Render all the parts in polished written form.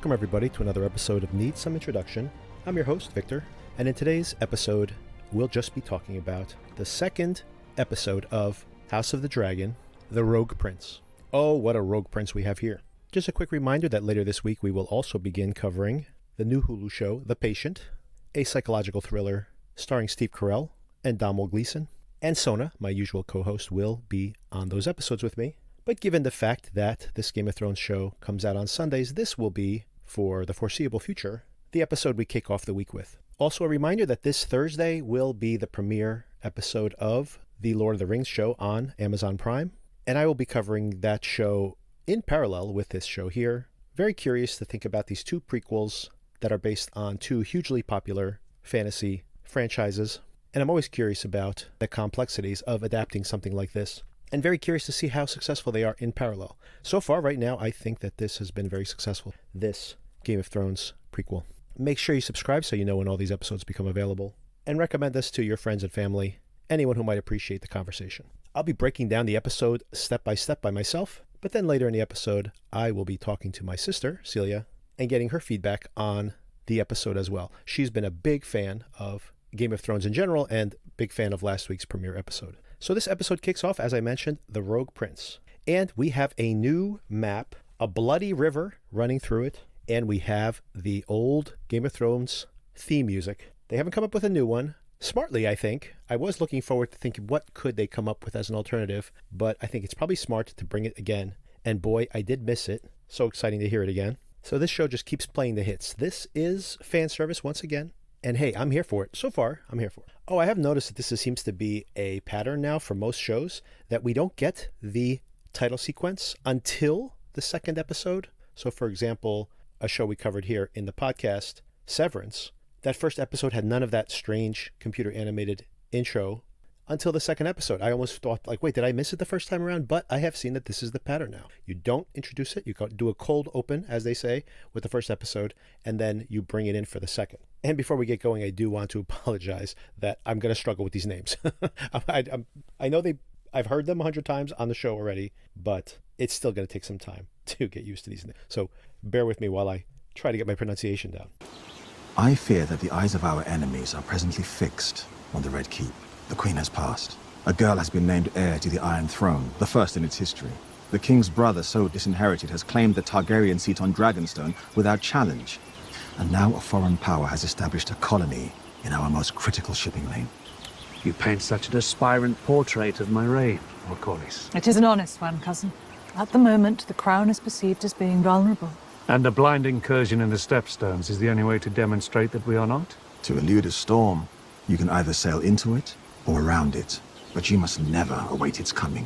Welcome everybody to another episode of Need Some Introduction. I'm your host, Victor, and in today's episode, we'll just be talking about the second episode of House of the Dragon, The Rogue Prince. Oh, what a rogue prince we have here. Just a quick reminder that later this week we will also begin covering the new Hulu show, The Patient, a psychological thriller starring Steve Carell and Domhnall Gleeson. And Sona, my usual co-host, will be on those episodes with me. But given the fact that this Game of Thrones show comes out on Sundays, this will be, for the foreseeable future, the episode we kick off the week with. Also a reminder that this Thursday will be the premiere episode of the Lord of the Rings show on Amazon Prime, and I will be covering that show in parallel with this show here. Very curious to think about these two prequels that are based on two hugely popular fantasy franchises, and I'm always curious about the complexities of adapting something like this, and very curious to see how successful they are in parallel. So far, right now, I think that this has been very successful, this Game of Thrones prequel. Make sure you subscribe so you know when all these episodes become available, and recommend this to your friends and family, anyone who might appreciate the conversation. I'll be breaking down the episode step by step by myself, but then later in the episode, I will be talking to my sister, Celia, and getting her feedback on the episode as well. She's been a big fan of Game of Thrones in general, and big fan of last week's premiere episode. So this episode kicks off, as I mentioned, the Rogue Prince. And we have a new map, a bloody river running through it, and we have the old Game of Thrones theme music. They haven't come up with a new one. Smartly, I think. I was looking forward to thinking what could they come up with as an alternative, but I think it's probably smart to bring it again. And boy, I did miss it. So exciting to hear it again. So this show just keeps playing the hits. This is fan service once again. And hey, I'm here for it. So far, I'm here for it. Oh, I have noticed that this seems to be a pattern now for most shows, that we don't get the title sequence until the second episode. So for example, a show we covered here in the podcast, Severance, that first episode had none of that strange computer animated intro until the second episode. I almost thought, like, wait, did I miss it the first time around? But I have seen that this is the pattern now. You don't introduce it. You do a cold open, as they say, with the first episode, and then you bring it in for the second. And before we get going, I do want to apologize that I'm going to struggle with these names. I know I've heard them 100 times on the show already, but it's still going to take some time to get used to these names. So bear with me while I try to get my pronunciation down. I fear that the eyes of our enemies are presently fixed on the Red Keep. The Queen has passed. A girl has been named heir to the Iron Throne, the first in its history. The King's brother, so disinherited, has claimed the Targaryen seat on Dragonstone without challenge. And now a foreign power has established a colony in our most critical shipping lane. You paint such an aspirant portrait of my reign, Corlys. It is an honest one, cousin. At the moment, the crown is perceived as being vulnerable. And a blind incursion in the Stepstones is the only way to demonstrate that we are not? To elude a storm, you can either sail into it or around it, but you must never await its coming.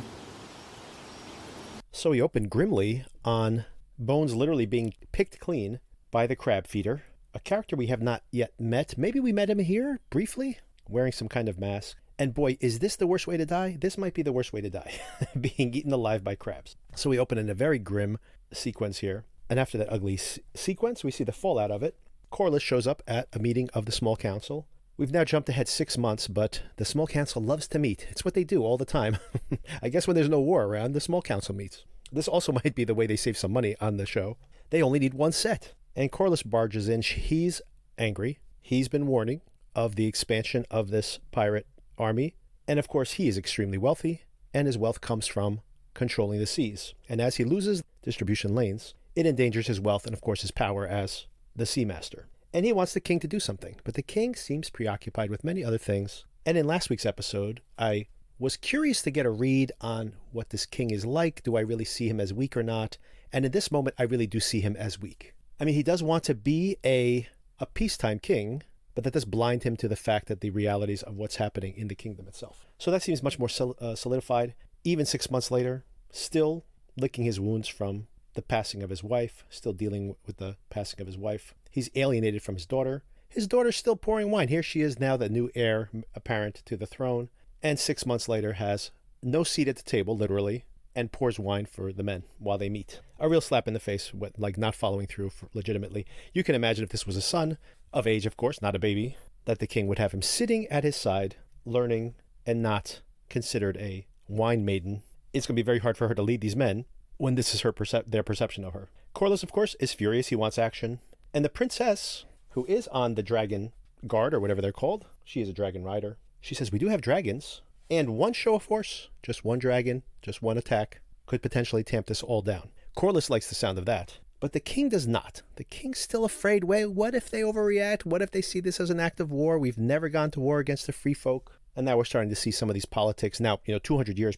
So we open grimly on Bones literally being picked clean by the crab feeder, a character we have not yet met. Maybe we met him here briefly, wearing some kind of mask. And boy, is this the worst way to die? This might be the worst way to die, being eaten alive by crabs. So we open in a very grim sequence here. And after that ugly sequence, we see the fallout of it. Corlys shows up at a meeting of the Small Council. We've now jumped ahead 6 months, but the Small Council loves to meet. It's what they do all the time. I guess when there's no war around, the Small Council meets. This also might be the way they save some money on the show. They only need one set. And Corlys barges in. He's angry. He's been warning of the expansion of this pirate army. And of course, he is extremely wealthy, and his wealth comes from controlling the seas. And as he loses distribution lanes, it endangers his wealth and, of course, his power as the Sea Master. And he wants the king to do something, but the king seems preoccupied with many other things. And in last week's episode, I was curious to get a read on what this king is like. Do I really see him as weak or not? And in this moment, I really do see him as weak. I mean, he does want to be a peacetime king, but that does blind him to the fact that the realities of what's happening in the kingdom itself. So that seems much more solidified. Even 6 months later, still licking his wounds from the passing of his wife, still dealing with the passing of his wife. He's alienated from his daughter. His daughter's still pouring wine. Here she is now, the new heir apparent to the throne. And 6 months later has no seat at the table, literally, and pours wine for the men while they meet. A real slap in the face, like not following through legitimately. You can imagine if this was a son, of age, of course, not a baby, that the king would have him sitting at his side, learning and not considered a wine maiden. It's going to be very hard for her to lead these men, when this is their perception of her. Corlys, of course, is furious. He wants action. And the princess, who is on the dragon guard, or whatever they're called, she is a dragon rider. She says, we do have dragons, and one show of force, just one dragon, just one attack, could potentially tamp this all down. Corlys likes the sound of that, but the king does not. The king's still afraid. Wait, what if they overreact? What if they see this as an act of war? We've never gone to war against the free folk. And now we're starting to see some of these politics. Now, 200 years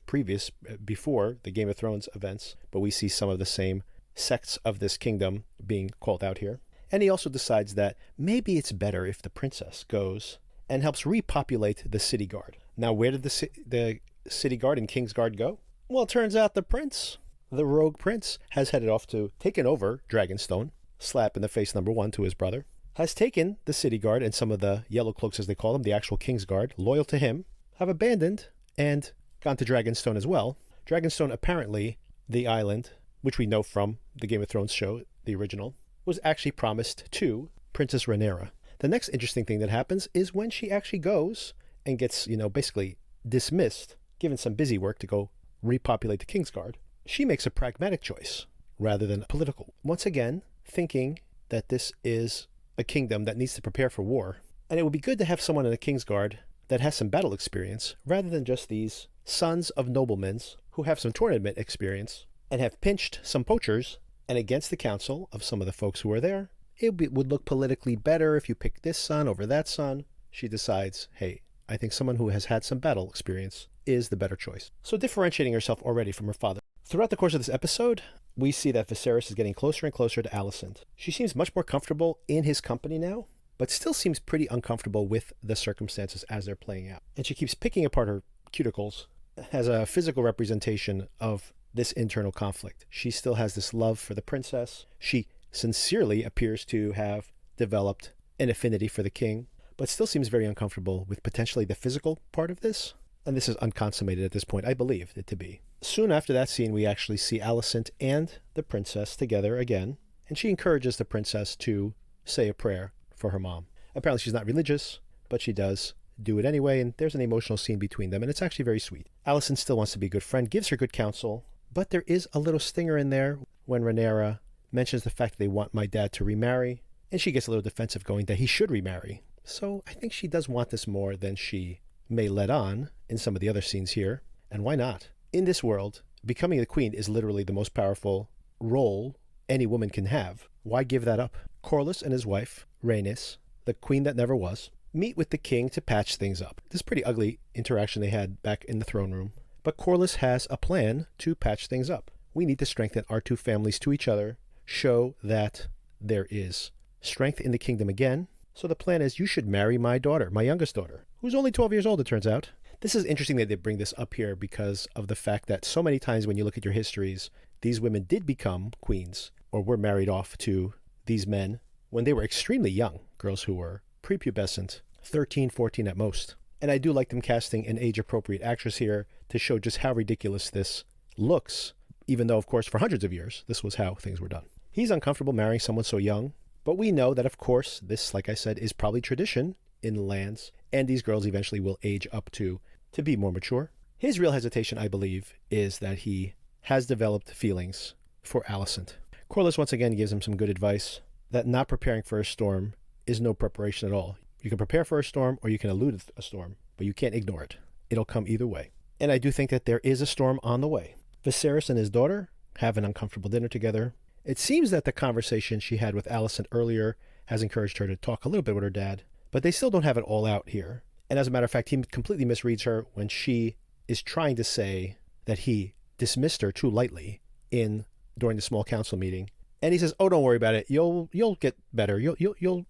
before the Game of Thrones events, but we see some of the same sects of this kingdom being called out here. And he also decides that maybe it's better if the princess goes and helps repopulate the city guard. Now, where did the city guard and King's Guard go? Well, it turns out the prince, the rogue prince, has headed off to taken over Dragonstone, slap in the face #1 to his brother, has taken the city guard and some of the yellow cloaks, as they call them, the actual King's Guard, loyal to him, have abandoned and gone to Dragonstone as well. Dragonstone, apparently, the island, which we know from the Game of Thrones show, the original, was actually promised to Princess Rhaenyra. The next interesting thing that happens is when she actually goes and gets, basically dismissed, given some busy work to go repopulate the King's Guard, she makes a pragmatic choice rather than a political. Once again, thinking that this is a kingdom that needs to prepare for war, and it would be good to have someone in the King's Guard that has some battle experience rather than just these sons of noblemen who have some tournament experience and have pinched some poachers, and against the counsel of some of the folks who are there, it would look politically better if you pick this son over that son. She decides, hey, I think someone who has had some battle experience is the better choice. So differentiating herself already from her father. Throughout the course of this episode, we see that Viserys is getting closer and closer to Alicent. She seems much more comfortable in his company now, but still seems pretty uncomfortable with the circumstances as they're playing out. And she keeps picking apart her cuticles as a physical representation of this internal conflict. She still has this love for the princess. She sincerely appears to have developed an affinity for the king, but still seems very uncomfortable with potentially the physical part of this. And this is unconsummated at this point, I believe it to be. Soon after that scene, we actually see Alicent and the princess together again, and she encourages the princess to say a prayer for her mom. Apparently she's not religious, but she does do it anyway, and there's an emotional scene between them, and it's actually very sweet. Alicent still wants to be a good friend, gives her good counsel, but there is a little stinger in there when Rhaenyra mentions the fact that they want my dad to remarry, and she gets a little defensive, going that he should remarry. So I think she does want this more than she may let on in some of the other scenes here, and why not? In this world, becoming the queen is literally the most powerful role any woman can have. Why give that up? Corlys and his wife, Rhaenys, the queen that never was, meet with the king to patch things up. This pretty ugly interaction they had back in the throne room. But Corlys has a plan to patch things up. We need to strengthen our two families to each other, show that there is strength in the kingdom again. So the plan is, you should marry my daughter, my youngest daughter, who's only 12 years old, it turns out. This is interesting that they bring this up here because of the fact that so many times when you look at your histories, these women did become queens or were married off to these men when they were extremely young, girls who were prepubescent, 13, 14 at most. And I do like them casting an age-appropriate actress here to show just how ridiculous this looks, even though, of course, for hundreds of years, this was how things were done. He's uncomfortable marrying someone so young, but we know that, of course, this, like I said, is probably tradition in the lands, and these girls eventually will age up to be more mature. His real hesitation, I believe, is that he has developed feelings for Alicent. Corlys once again gives him some good advice, that not preparing for a storm is no preparation at all. You can prepare for a storm or you can elude a storm, but you can't ignore it. It'll come either way. And I do think that there is a storm on the way. Viserys and his daughter have an uncomfortable dinner together. It seems that the conversation she had with Alicent earlier has encouraged her to talk a little bit with her dad, but they still don't have it all out here. And as a matter of fact, he completely misreads her when she is trying to say that he dismissed her too lightly during the small council meeting. And he says, "Oh, don't worry about it. You'll get better. You'll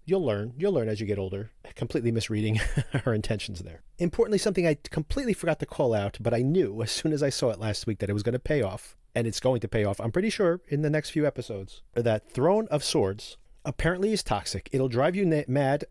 learn. You'll learn as you get older." Completely misreading her intentions there. Importantly, something I completely forgot to call out, but I knew as soon as I saw it last week that it was going to pay off, and it's going to pay off, I'm pretty sure, in the next few episodes. That Throne of Swords apparently is toxic. It'll drive you mad,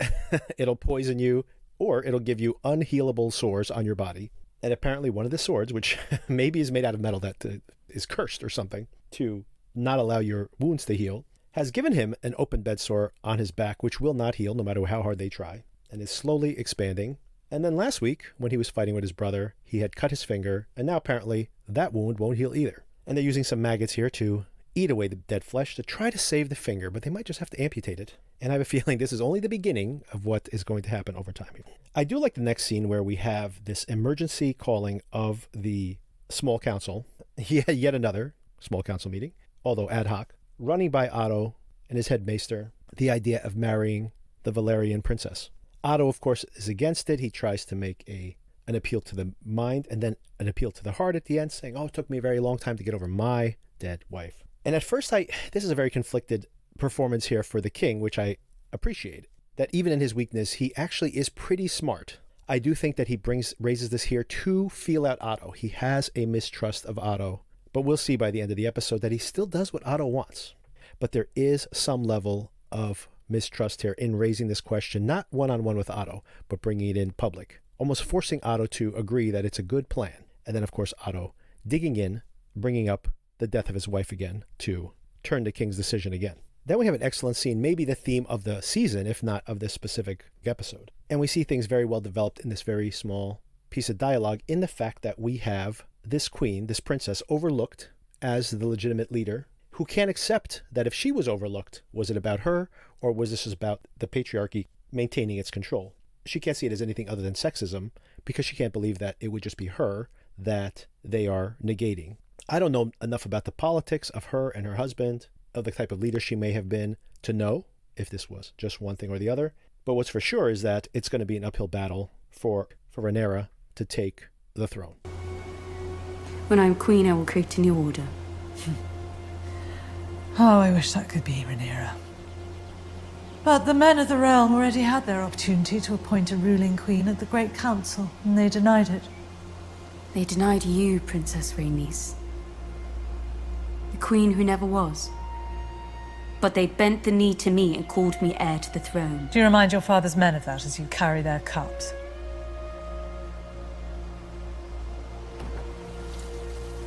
it'll poison you, or it'll give you unhealable sores on your body. And apparently one of the swords, which maybe is made out of metal that is cursed or something, to not allow your wounds to heal, has given him an open bed sore on his back, which will not heal no matter how hard they try, and is slowly expanding. And then last week, when he was fighting with his brother, he had cut his finger, and now apparently that wound won't heal either. And they're using some maggots here to eat away the dead flesh to try to save the finger, but they might just have to amputate it. And I have a feeling this is only the beginning of what is going to happen over time here. I do like the next scene where we have this emergency calling of the small council, yet another small council meeting, although ad hoc, running by Otto and his headmaester the idea of marrying the Valerian princess. Otto, of course, is against it. He tries to make an appeal to the mind and then an appeal to the heart at the end, saying, oh, it took me a very long time to get over my dead wife. And at first, this is a very conflicted performance here for the king, which I appreciate, that even in his weakness, he actually is pretty smart. I do think that he raises this here to feel out Otto. He has a mistrust of Otto, but we'll see by the end of the episode that he still does what Otto wants. But there is some level of mistrust here in raising this question, not one-on-one with Otto, but bringing it in public, almost forcing Otto to agree that it's a good plan. And then, of course, Otto digging in, bringing up the death of his wife again to turn the king's decision again. Then we have an excellent scene, maybe the theme of the season, if not of this specific episode. And we see things very well developed in this very small piece of dialogue in the fact that we have this queen, this princess, overlooked as the legitimate leader, who can't accept that if she was overlooked, was it about her, or was this about the patriarchy maintaining its control? She can't see it as anything other than sexism, because she can't believe that it would just be her that they are negating. I don't know enough about the politics of her and her husband, of the type of leader she may have been, to know if this was just one thing or the other. But what's for sure is that it's going to be an uphill battle for Rhaenyra to take the throne. When I'm queen, I will create a new order. Oh, I wish that could be Rhaenyra. But the men of the realm already had their opportunity to appoint a ruling queen at the Great Council, and they denied it. They denied you, Princess Rhaenys. The queen who never was. But they bent the knee to me and called me heir to the throne. Do you remind your father's men of that as you carry their cups?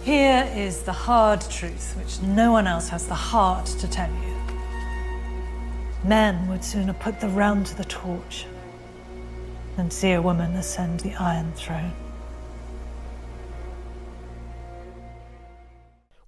Here is the hard truth, which no one else has the heart to tell you. Men would sooner put the realm to the torch than see a woman ascend the Iron Throne.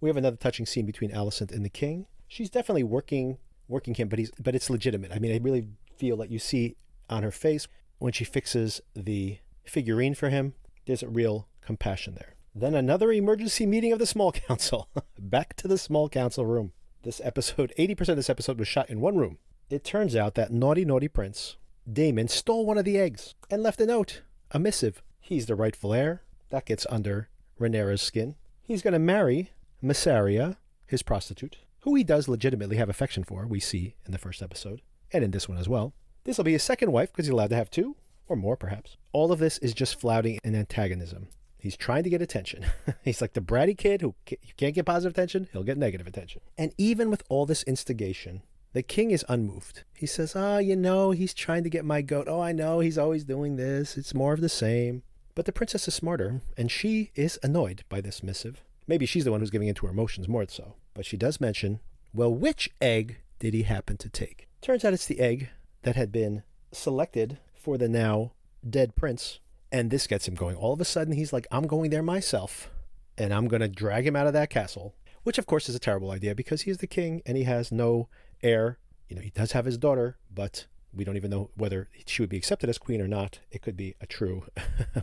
We have another touching scene between Alicent and the king. She's definitely working him, but it's legitimate. I mean, I really feel that you see on her face when she fixes the figurine for him, there's a real compassion there. Then another emergency meeting of the small council. Back to the small council room. This episode, 80% of this episode was shot in one room. It turns out that naughty prince, Daemon, stole one of the eggs and left a note, a missive. He's the rightful heir. That gets under Rhaenyra's skin. He's going to marry Massaria, his prostitute, who he does legitimately have affection for, we see in the first episode, and in this one as well. This will be his second wife, because he's allowed to have two, or more perhaps. All of this is just flouting an antagonism. He's trying to get attention. He's like the bratty kid who can't get positive attention, he'll get negative attention. And even with all this instigation, the king is unmoved. He says, he's trying to get my goat. Oh, I know, he's always doing this. It's more of the same. But the princess is smarter, and she is annoyed by this missive. Maybe she's the one who's giving into her emotions more so. But she does mention, well, which egg did he happen to take? Turns out it's the egg that had been selected for the now dead prince. And this gets him going. All of a sudden, he's like, I'm going there myself, and I'm going to drag him out of that castle. Which, of course, is a terrible idea because he is the king and he has no heir. He does have his daughter, but we don't even know whether she would be accepted as queen or not. It could be a true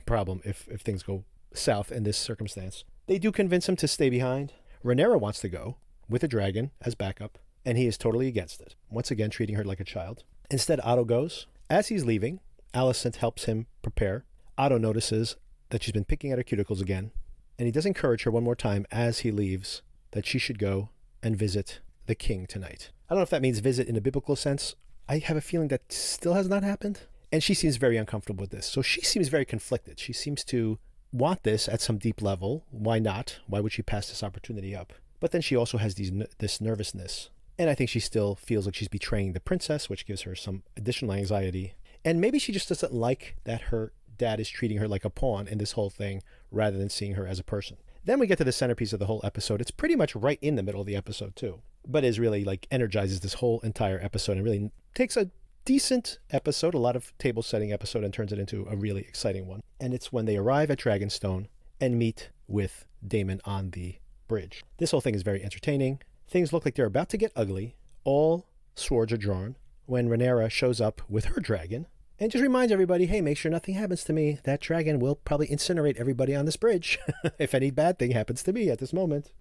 problem if things go south in this circumstance. They do convince him to stay behind. Rhaenyra wants to go with a dragon as backup, and he is totally against it, once again treating her like a child. Instead, Otto goes. As he's leaving, Alicent helps him prepare. Otto notices that she's been picking at her cuticles again, and he does encourage her one more time as he leaves that she should go and visit the king tonight. I don't know if that means visit in a biblical sense. I have a feeling that still has not happened. And she seems very uncomfortable with this. So she seems very conflicted. She seems to want this at some deep level. Why not? Why would she pass this opportunity up? But then she also has this nervousness. And I think she still feels like she's betraying the princess, which gives her some additional anxiety. And maybe she just doesn't like that her dad is treating her like a pawn in this whole thing rather than seeing her as a person. Then we get to the centerpiece of the whole episode. It's pretty much right in the middle of the episode too, but is really like energizes this whole entire episode and really takes a decent episode, a lot of table setting episode, and turns it into a really exciting one. And it's when they arrive at Dragonstone and meet with Daemon on the bridge. This whole thing is very entertaining. Things look like they're about to get ugly. All swords are drawn when Rhaenyra shows up with her dragon and just reminds everybody, hey, make sure nothing happens to me. That dragon will probably incinerate everybody on this bridge if any bad thing happens to me at this moment.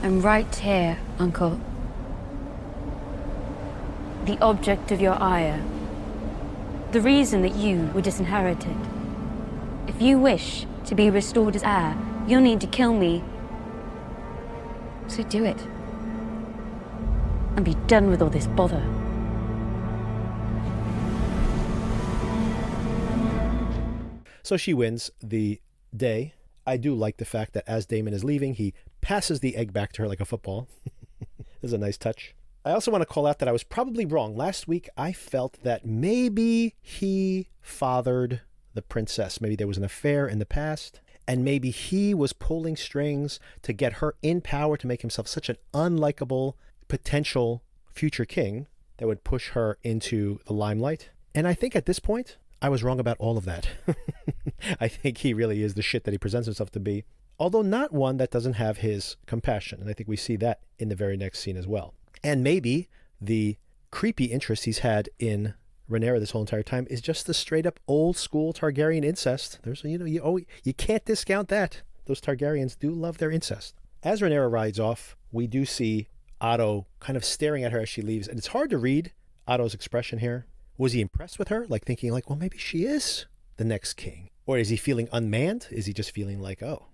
I'm right here, Uncle. The object of your ire. The reason that you were disinherited. If you wish to be restored as heir, you'll need to kill me. So do it. And be done with all this bother. So she wins the day. I do like the fact that as Daemon is leaving, he passes the egg back to her like a football. This is a nice touch. I also want to call out that I was probably wrong. Last week, I felt that maybe he fathered the princess. Maybe there was an affair in the past, and maybe he was pulling strings to get her in power to make himself such an unlikable potential future king that would push her into the limelight. And I think at this point, I was wrong about all of that. I think he really is the shit that he presents himself to be, although not one that doesn't have his compassion. And I think we see that in the very next scene as well. And maybe the creepy interest he's had in Rhaenyra this whole entire time is just the straight up old school Targaryen incest. There's, you can't discount that. Those Targaryens do love their incest. As Rhaenyra rides off, we do see Otto kind of staring at her as she leaves. And it's hard to read Otto's expression here. Was he impressed with her? Like thinking like, well, maybe she is the next king. Or is he feeling unmanned? Is he just feeling like, oh,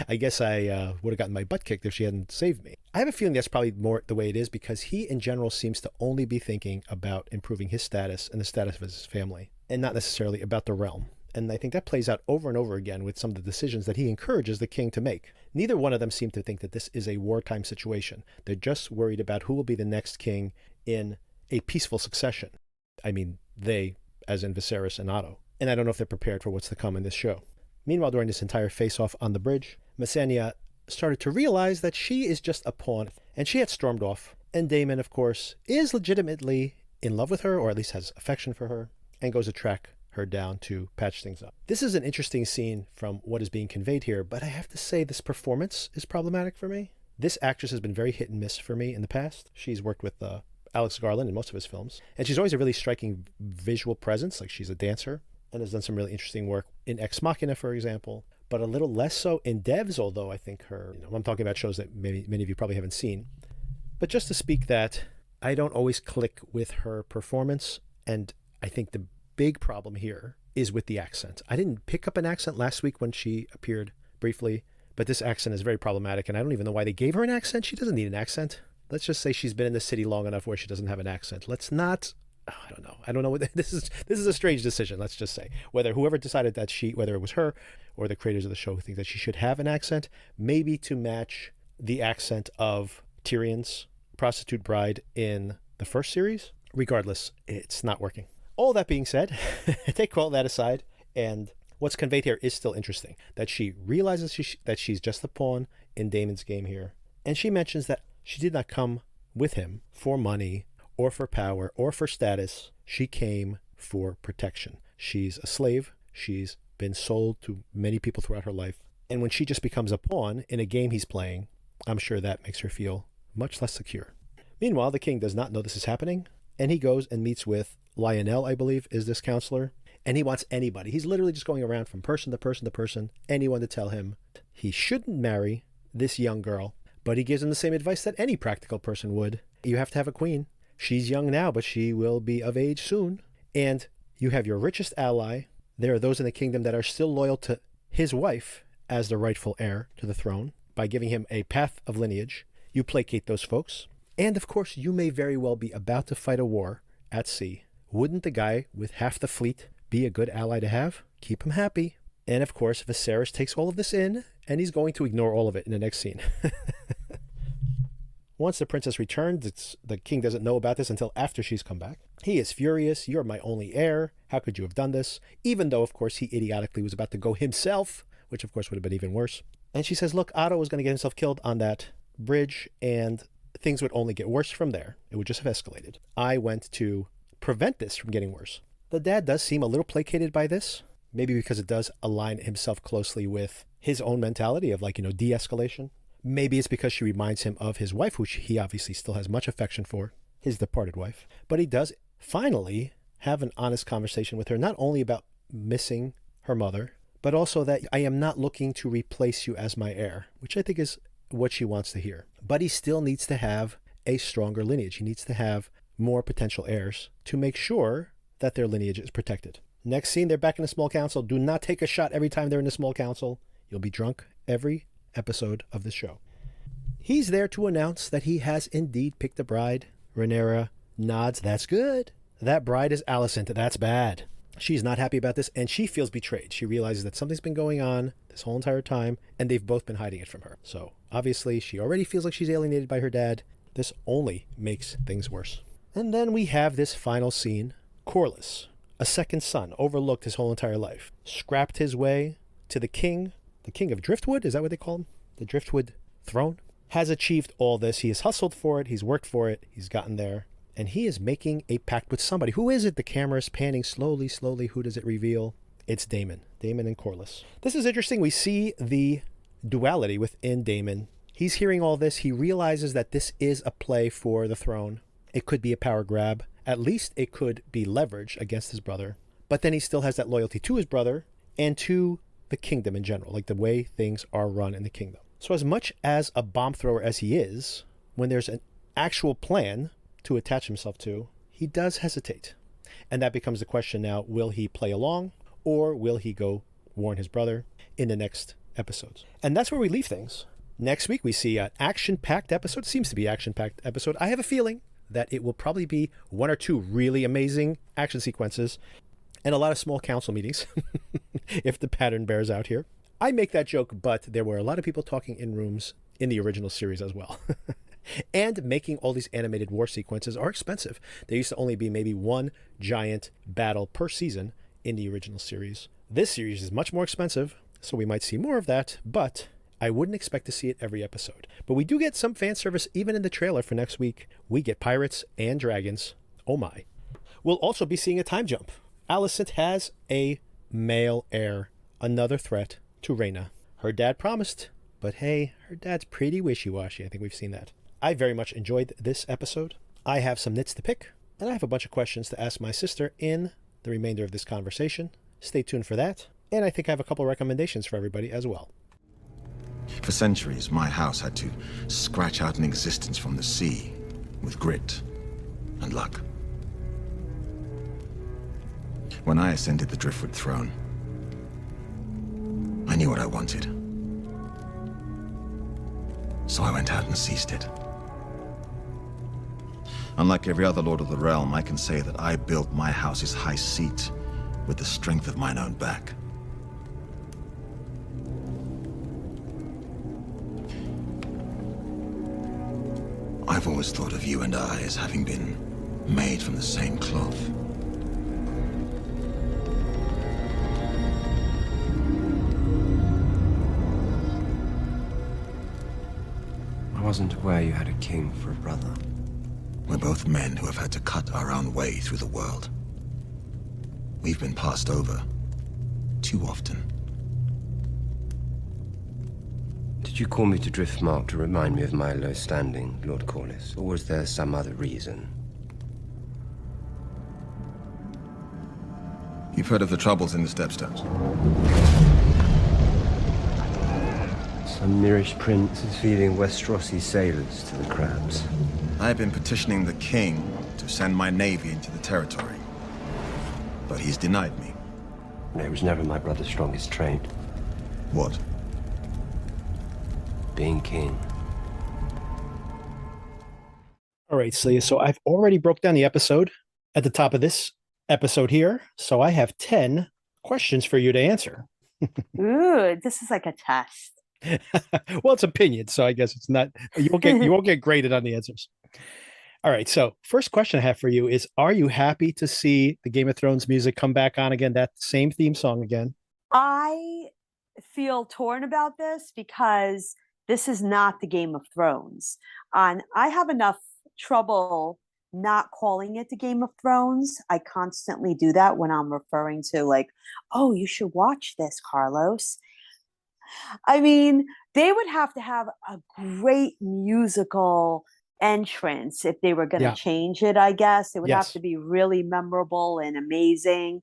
I guess I would have gotten my butt kicked if she hadn't saved me? I have a feeling that's probably more the way it is because he in general seems to only be thinking about improving his status and the status of his family and not necessarily about the realm. And I think that plays out over and over again with some of the decisions that he encourages the king to make. Neither one of them seem to think that this is a wartime situation. They're just worried about who will be the next king in a peaceful succession. I mean, they, as in Viserys and Otto. And I don't know if they're prepared for what's to come in this show. Meanwhile, during this entire face-off on the bridge, Messenia started to realize that she is just a pawn, and she had stormed off. And Daemon, of course, is legitimately in love with her, or at least has affection for her, and goes to track her down to patch things up. This is an interesting scene from what is being conveyed here, but I have to say this performance is problematic for me. This actress has been very hit and miss for me in the past. She's worked with Alex Garland in most of his films, and she's always a really striking visual presence, like she's a dancer, and has done some really interesting work in Ex Machina, for example, but a little less so in Devs, although I think her, I'm talking about shows that many of you probably haven't seen. But just to speak that, I don't always click with her performance, and I think the big problem here is with the accent. I didn't pick up an accent last week when she appeared briefly, but this accent is very problematic, and I don't even know why they gave her an accent. She doesn't need an accent. Let's just say she's been in the city long enough where she doesn't have an accent. Let's not... I don't know what this is a strange decision, let's just say. Whether whoever decided that whether it was her or the creators of the show think that she should have an accent, maybe to match the accent of Tyrion's prostitute bride in the first series. Regardless, it's not working. All that being said, take all that aside, and what's conveyed here is still interesting. That she realizes that she's just a pawn in Daemon's game here. And she mentions that she did not come with him for money or for power, or for status. She came for protection. She's a slave. She's been sold to many people throughout her life. And when she just becomes a pawn in a game he's playing, I'm sure that makes her feel much less secure. Meanwhile, the king does not know this is happening, and he goes and meets with Lionel, I believe, is this counselor, and he wants anybody. He's literally just going around from person to person to person, anyone to tell him he shouldn't marry this young girl, but he gives him the same advice that any practical person would. You have to have a queen. She's young now, but she will be of age soon. And you have your richest ally. There are those in the kingdom that are still loyal to his wife as the rightful heir to the throne by giving him a path of lineage. You placate those folks. And of course, you may very well be about to fight a war at sea. Wouldn't the guy with half the fleet be a good ally to have? Keep him happy. And of course, Viserys takes all of this in, and he's going to ignore all of it in the next scene. Once the princess returns, the king doesn't know about this until after she's come back. He is furious. You're my only heir. How could you have done this? Even though, of course, he idiotically was about to go himself, which, of course, would have been even worse. And she says, look, Otto was going to get himself killed on that bridge, and things would only get worse from there. It would just have escalated. I went to prevent this from getting worse. The dad does seem a little placated by this. Maybe because it does align himself closely with his own mentality of like, de-escalation. Maybe it's because she reminds him of his wife, which he obviously still has much affection for, his departed wife. But he does finally have an honest conversation with her, not only about missing her mother, but also that I am not looking to replace you as my heir, which I think is what she wants to hear. But he still needs to have a stronger lineage. He needs to have more potential heirs to make sure that their lineage is protected. Next scene, they're back in the small council. Do not take a shot every time they're in the small council. You'll be drunk every episode of the show. He's there to announce that he has indeed picked a bride. Rhaenyra nods. That's good. That bride is Alicent. That's bad. She's not happy about this, and she feels betrayed. She realizes that something's been going on this whole entire time, and they've both been hiding it from her. So obviously, she already feels like she's alienated by her dad. This only makes things worse. And then we have this final scene. Corlys, a second son, overlooked his whole entire life, scrapped his way to the king of Driftwood. Is that what they call him? The Driftwood throne. Has achieved all this. He has hustled for it. He's worked for it. He's gotten there. And he is making a pact with somebody. Who is it? The camera is panning slowly. Who does it reveal? It's Daemon. Daemon and Corlys. This is interesting. We see the duality within Daemon. He's hearing all this. He realizes that this is a play for the throne. It could be a power grab. At least it could be leverage against his brother. But then he still has that loyalty to his brother and to the kingdom in general, like the way things are run in the kingdom. So as much as a bomb thrower as he is, when there's an actual plan to attach himself to, he does hesitate. And that becomes the question now, will he play along or will he go warn his brother in the next episodes? And that's where we leave things. Next week, we see an action-packed episode. Seems to be action-packed episode. I have a feeling that it will probably be one or two really amazing action sequences and a lot of small council meetings, if the pattern bears out here. I make that joke, but there were a lot of people talking in rooms in the original series as well. And making all these animated war sequences are expensive. There used to only be maybe one giant battle per season in the original series. This series is much more expensive, so we might see more of that, but I wouldn't expect to see it every episode. But we do get some fan service even in the trailer for next week. We get pirates and dragons. Oh my. We'll also be seeing a time jump. Alicent has a male heir, another threat to Rhaena. Her dad promised, but hey, her dad's pretty wishy-washy. I think we've seen that. I very much enjoyed this episode. I have some nits to pick, and I have a bunch of questions to ask my sister in the remainder of this conversation. Stay tuned for that, and I think I have a couple recommendations for everybody as well. For centuries, my house had to scratch out an existence from the sea with grit and luck. When I ascended the Driftwood throne, I knew what I wanted. So I went out and seized it. Unlike every other Lord of the Realm, I can say that I built my house's high seat with the strength of mine own back. I've always thought of you and I as having been made from the same cloth. I wasn't aware you had a king for a brother. We're both men who have had to cut our own way through the world. We've been passed over too often. Did you call me to Driftmark to remind me of my low standing, Lord Corlys, or was there some other reason? You've heard of the troubles in the Stepstones? Some Mirish prince is feeding Westerosi sailors to the crabs. I've been petitioning the king to send my navy into the territory, but he's denied me. It was never my brother's strongest trait. What? Being king. All right, Celia, so I've already broke down the episode at the top of this episode here, so I have 10 questions for you to answer. Ooh, this is like a test. Well, it's opinion, so I guess it's not, you won't get graded on the answers. All right, so first question I have for you is, are you happy to see the Game of Thrones music come back on again, that same theme song again? I feel torn about this because this is not the Game of Thrones. And I have enough trouble not calling it the Game of Thrones. I constantly do that when I'm referring to, like, oh, you should watch this, Carlos. I mean, they would have to have a great musical entrance if they were going to Yeah. change it, I guess. It would have Yes. to be really memorable and amazing.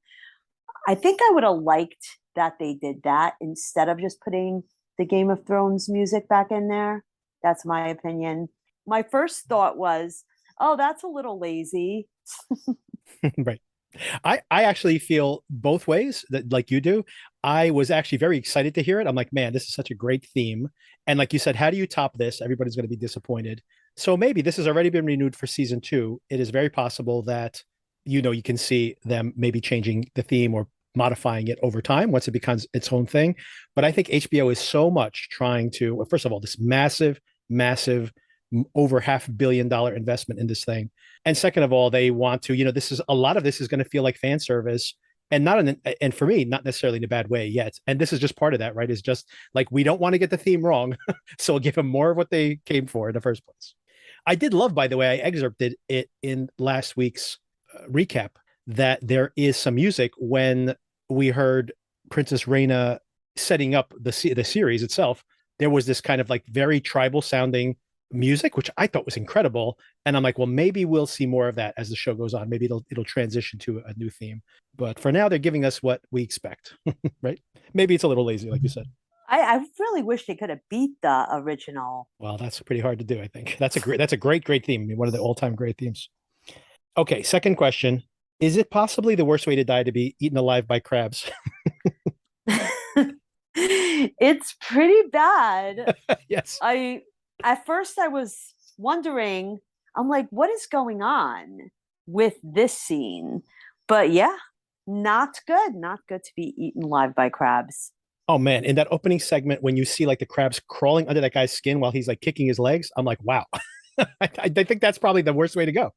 I think I would have liked that they did that instead of just putting the Game of Thrones music back in there. That's my opinion. My first thought was, oh, that's a little lazy. Right. I actually feel both ways that like you do. I was actually very excited to hear it. I'm like, man, this is such a great theme. And like you said, how do you top this? Everybody's going to be disappointed. So maybe this has already been renewed for season 2. It is very possible that, you can see them maybe changing the theme or modifying it over time once it becomes its own thing. But I think HBO is so much trying to, well, first of all, this massive, massive, over $500 million investment in this thing. And second of all, they want to, this is a lot of this is going to feel like fan service and and for me, not necessarily in a bad way yet. And this is just part of that, right? Is just like, we don't want to get the theme wrong. So we'll give them more of what they came for in the first place. I did love, by the way, I excerpted it in last week's recap that there is some music when we heard Princess Reina setting up the series itself. There was this kind of like very tribal sounding music, which I thought was incredible. And I'm like, well, maybe we'll see more of that as the show goes on. Maybe it'll transition to a new theme. But for now, they're giving us what we expect, right? Maybe it's a little lazy, like you said. I really wish they could have beat the original. Well, that's pretty hard to do, I think. That's a great theme. I mean, one of the all-time great themes. Okay, second question. Is it possibly the worst way to die to be eaten alive by crabs? It's pretty bad. Yes. At first I was wondering, I'm like, what is going on with this scene? But yeah, not good. Not good to be eaten alive by crabs. Oh man, in that opening segment when you see like the crabs crawling under that guy's skin while he's like kicking his legs, I'm like, wow. I think that's probably the worst way to go.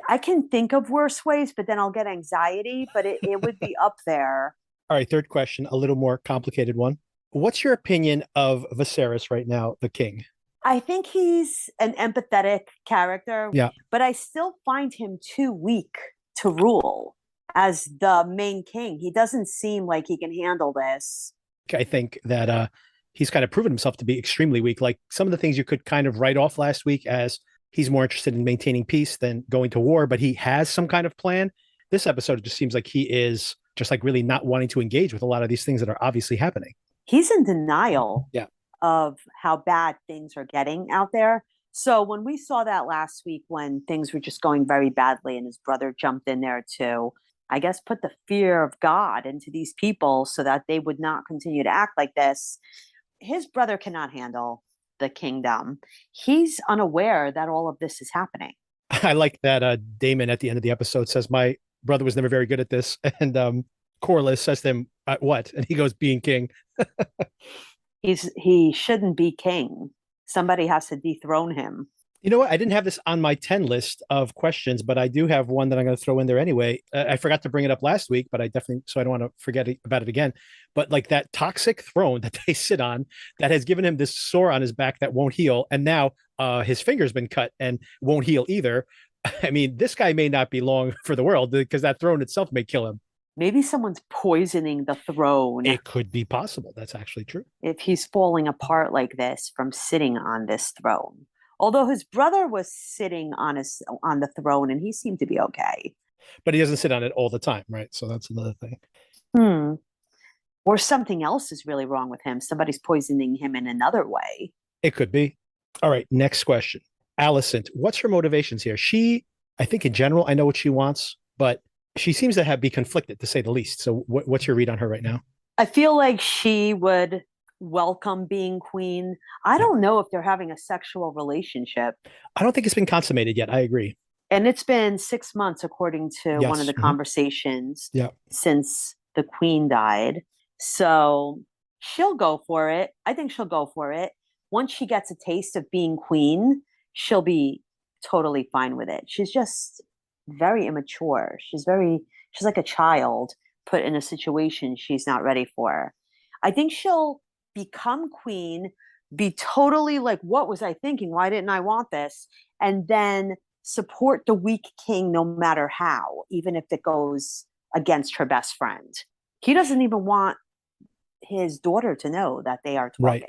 I can think of worse ways, but then I'll get anxiety, but it would be up there. All right, third question, a little more complicated one. What's your opinion of Viserys right now, the king? I think he's an empathetic character, Yeah. but I still find him too weak to rule as the main king. He doesn't seem like he can handle this. I think that he's kind of proven himself to be extremely weak. Like some of the things you could kind of write off last week as he's more interested in maintaining peace than going to war, but he has some kind of plan. This episode just seems like he is just like really not wanting to engage with a lot of these things that are obviously happening. He's in denial Yeah. of how bad things are getting out there. So when we saw that last week, when things were just going very badly and his brother jumped in there to, I guess, put the fear of God into these people so that they would not continue to act like this, his brother cannot handle the kingdom. He's unaware that all of this is happening. I like that Damon at the end of the episode says, my brother was never very good at this. And Corliss says to him, what? And he goes, being king. He shouldn't be king. Somebody has to dethrone him. You know what? I didn't have this on my 10 list of questions, but I do have one that I'm going to throw in there anyway. I forgot to bring it up last week, but I definitely, so I don't want to forget about it again. But like that toxic throne that they sit on that has given him this sore on his back that won't heal. And now his finger's been cut and won't heal either. I mean, this guy may not be long for the world because that throne itself may kill him. Maybe someone's poisoning the throne. It could be possible. That's actually true. If he's falling apart like this from sitting on this throne. Although his brother was sitting on the throne and he seemed to be okay. But he doesn't sit on it all the time, right? So that's another thing. Or something else is really wrong with him. Somebody's poisoning him in another way. It could be. All right, next question. Alicent, what's her motivations here? She, I think in general, I know what she wants, but she seems to be conflicted, to say the least. So what's your read on her right now? I feel like she would welcome being queen. I don't know if they're having a sexual relationship. I don't think it's been consummated yet. I agree. And it's been 6 months, according to one of the conversations since the queen died. So she'll go for it. I think she'll go for it. Once she gets a taste of being queen, she'll be totally fine with it. She's just very immature. She's like a child put in a situation she's not ready for. I think she'll become queen, be totally like, what was I thinking? Why didn't I want this? And then support the weak king no matter how, even if it goes against her best friend. He doesn't even want his daughter to know that they are talking. Right.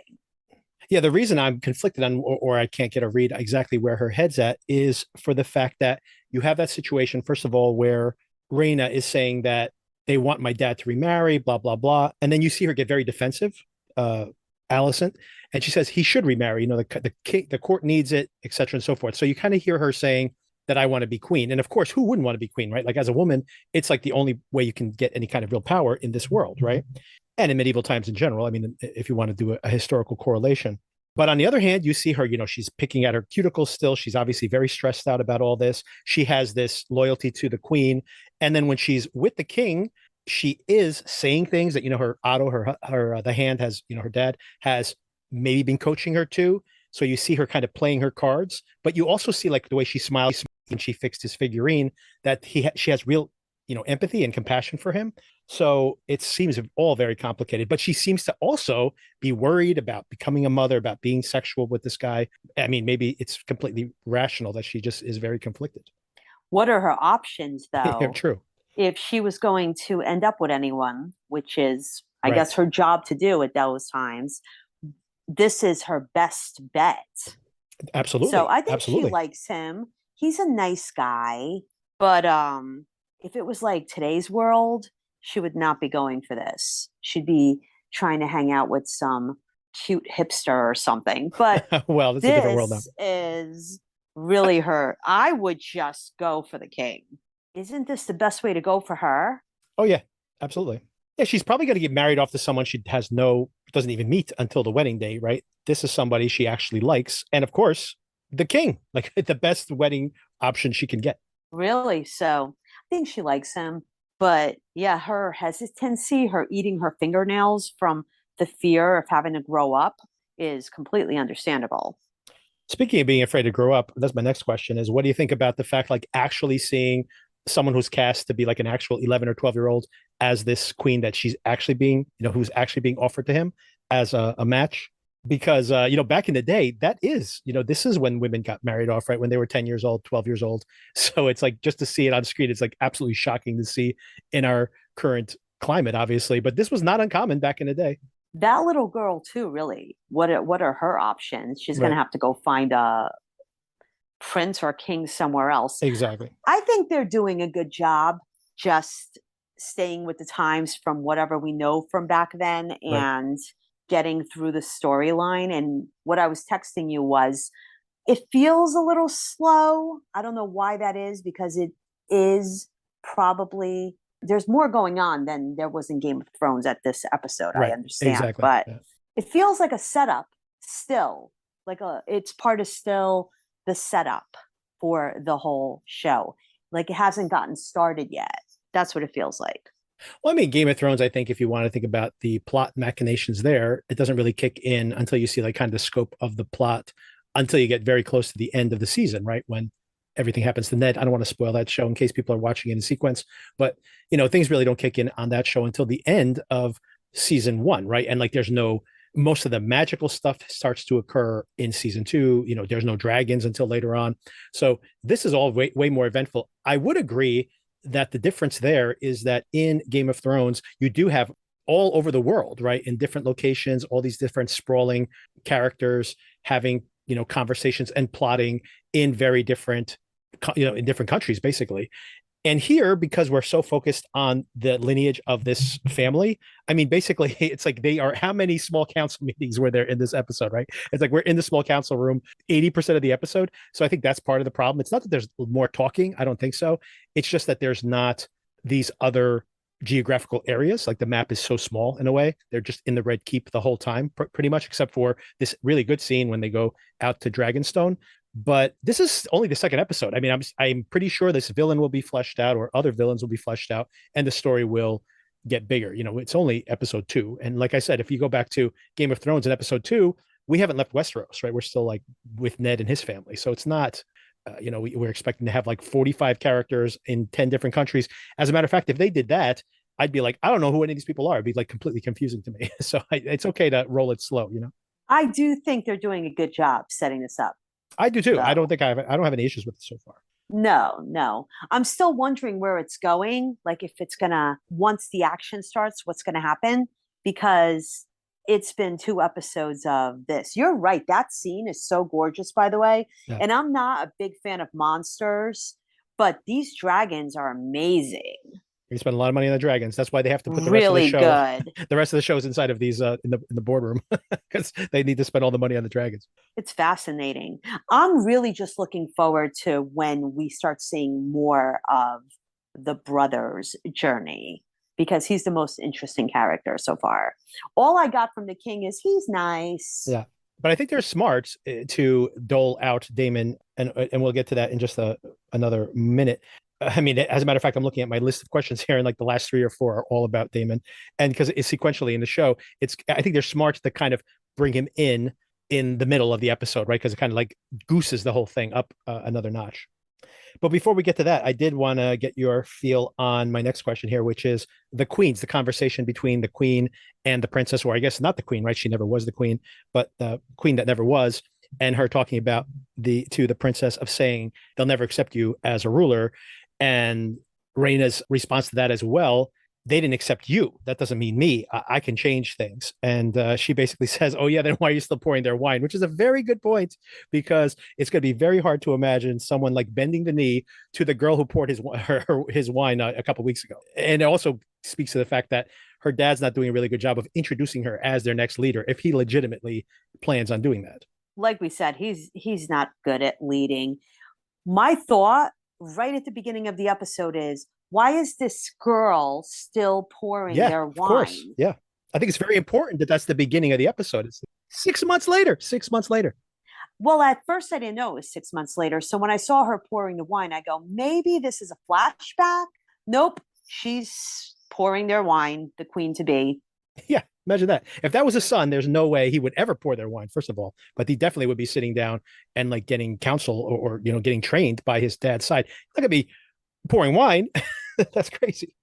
Yeah, the reason I'm conflicted on, or I can't get a read exactly where her head's at, is for the fact that you have that situation, first of all, where Rhaena is saying that they want my dad to remarry, blah, blah, blah. And then you see her get very defensive, Alicent, and she says he should remarry, the court needs it, et cetera, and so forth. So you kind of hear her saying that I want to be queen. And of course, who wouldn't want to be queen, right? Like as a woman, it's like the only way you can get any kind of real power in this world, right? And in medieval times in general. I mean, if you want to do a historical correlation. But on the other hand, you see her, she's picking at her cuticles still. She's obviously very stressed out about all this. She has this loyalty to the queen. And then when she's with the king, she is saying things that, her Otto, the hand has, her dad has maybe been coaching her to. So you see her kind of playing her cards, but you also see like the way she smiles when she fixed his figurine, that she has real, empathy and compassion for him. So it seems all very complicated, but she seems to also be worried about becoming a mother, about being sexual with this guy. I mean, maybe it's completely rational that she just is very conflicted. What are her options, though? Yeah, true. If she was going to end up with anyone, which is, I guess, her job to do at those times, this is her best bet. Absolutely. So I think she likes him. He's a nice guy, but if it was like today's world, she would not be going for this. She'd be trying to hang out with some cute hipster or something. But well, that's a different world now. This is really her. I would just go for the king. Isn't this the best way to go for her? Oh, yeah, absolutely. Yeah, she's probably going to get married off to someone she doesn't even meet until the wedding day, right? This is somebody she actually likes. And of course, the king, like the best wedding option she can get. Really? So I think she likes him. But yeah, her hesitancy, her eating her fingernails from the fear of having to grow up is completely understandable. Speaking of being afraid to grow up, that's my next question is, what do you think about the fact, like actually seeing someone who's cast to be like an actual 11 or 12-year-old as this queen that she's actually being, who's actually being offered to him as a match? Because, back in the day, that is, this is when women got married off, right? When they were 10 years old, 12 years old. So it's like, just to see it on screen, it's like absolutely shocking to see in our current climate, obviously. But this was not uncommon back in the day. That little girl too, really. What are her options? She's going to have to go find a prince or king somewhere else. Exactly. I think they're doing a good job just staying with the times from whatever we know from back then and getting through the storyline. And what I was texting you was, it feels a little slow. I don't know why that is, because it is probably, there's more going on than there was in Game of Thrones at this episode. I understand, exactly. But it feels like a setup still, it's part of still the setup for the whole show. Like it hasn't gotten started yet. That's what it feels like. Well, I mean, Game of Thrones, I think if you want to think about the plot machinations there, it doesn't really kick in until you see like kind of the scope of the plot until you get very close to the end of the season, right? When everything happens to Ned. I don't want to spoil that show in case people are watching in sequence, but things really don't kick in on that show until the end of season 1, right? And like most of the magical stuff starts to occur in season 2. There's no dragons until later on. So this is all way more eventful. I would agree that the difference there is that in Game of Thrones, you do have all over the world, right? In different locations, all these different sprawling characters having, conversations and plotting in very different, in different countries, basically. And here, because we're so focused on the lineage of this family, I mean, basically, it's like how many small council meetings were there in this episode, right? It's like we're in the small council room 80% of the episode. So I think that's part of the problem. It's not that there's more talking. I don't think so. It's just that there's not these other geographical areas. Like the map is so small in a way. They're just in the Red Keep the whole time, pretty much, except for this really good scene when they go out to Dragonstone. But this is only the second episode. I mean, I'm pretty sure this villain will be fleshed out, or other villains will be fleshed out, and the story will get bigger. It's only episode 2. And like I said, if you go back to Game of Thrones in episode 2, we haven't left Westeros, right? We're still like with Ned and his family. So it's not, we're expecting to have like 45 characters in 10 different countries. As a matter of fact, if they did that, I'd be like, I don't know who any of these people are. It'd be like completely confusing to me. So it's okay to roll it slow, I do think they're doing a good job setting this up. I do too. So. I don't have any issues with it so far. No. I'm still wondering where it's going. Like if it's gonna, once the action starts, what's gonna happen? Because it's been 2 episodes of this. You're right. That scene is so gorgeous, by the way. Yeah. And I'm not a big fan of monsters, but these dragons are amazing. We spend a lot of money on the dragons. That's why they have to put the rest of the Really show, good. the rest of the shows inside of these in the boardroom because they need to spend all the money on the dragons. It's fascinating. I'm really just looking forward to when we start seeing more of the brother's journey because he's the most interesting character so far. All I got from the king is he's nice. Yeah. But I think they're smart to dole out Damon, and we'll get to that in just another minute. I mean, as a matter of fact, I'm looking at my list of questions here, and like the last 3 or 4 are all about Damon. And because it's sequentially in the show, I think they're smart to kind of bring him in the middle of the episode, right? Because it kind of like gooses the whole thing up another notch. But before we get to that, I did want to get your feel on my next question here, which is the queens, the conversation between the queen and the princess, or I guess not the queen, right? She never was the queen, but the queen that never was, and her talking about to the princess of saying they'll never accept you as a ruler. And Rhaena's response to that as well, they didn't accept you. That doesn't mean me. I can change things. And she basically says, oh, yeah, then why are you still pouring their wine? Which is a very good point, because it's going to be very hard to imagine someone like bending the knee to the girl who poured his wine a couple of weeks ago. And it also speaks to the fact that her dad's not doing a really good job of introducing her as their next leader, if he legitimately plans on doing that. Like we said, he's not good at leading. My thought right at the beginning of the episode is, why is this girl still pouring their wine? Of course. Yeah. I think it's very important that that's the beginning of the episode. It's 6 months later. Well, at first I didn't know it was 6 months later. So when I saw her pouring the wine, I go, maybe this is a flashback. Nope. She's pouring their wine, the queen to be. Yeah. Imagine that. If that was a son, there's no way he would ever pour their wine, first of all. But he definitely would be sitting down and like getting counsel or getting trained by his dad's side. Not gonna be pouring wine. That's crazy.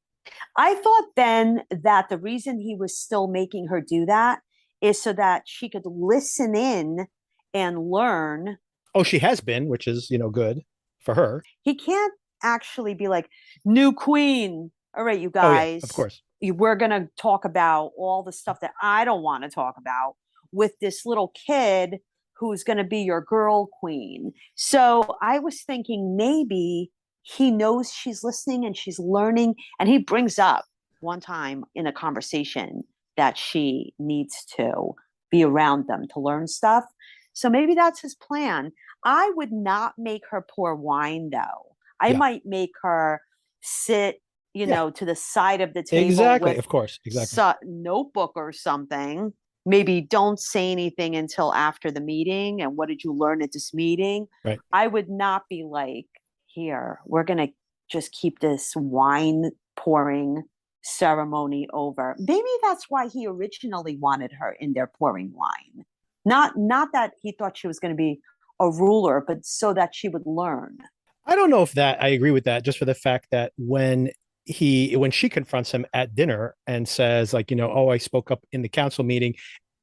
I thought then that the reason he was still making her do that is so that she could listen in and learn. Oh, she has been, which is, good for her. He can't actually be like, new queen. All right, you guys. Oh, yeah, of course. We're going to talk about all the stuff that I don't want to talk about with this little kid who's going to be your girl queen. So I was thinking maybe he knows she's listening and she's learning. And he brings up one time in a conversation that she needs to be around them to learn stuff. So maybe that's his plan. I would not make her pour wine, though. I might make her sit to the side of the table. Exactly, with of course, exactly. Notebook or something. Maybe don't say anything until after the meeting. And what did you learn at this meeting? Right. I would not be like, here, we're going to just keep this wine pouring ceremony over. Maybe that's why he originally wanted her in there pouring wine. Not that he thought she was going to be a ruler, but so that she would learn. I don't know if I agree with that, just for the fact that when she confronts him at dinner and says like, oh, I spoke up in the council meeting,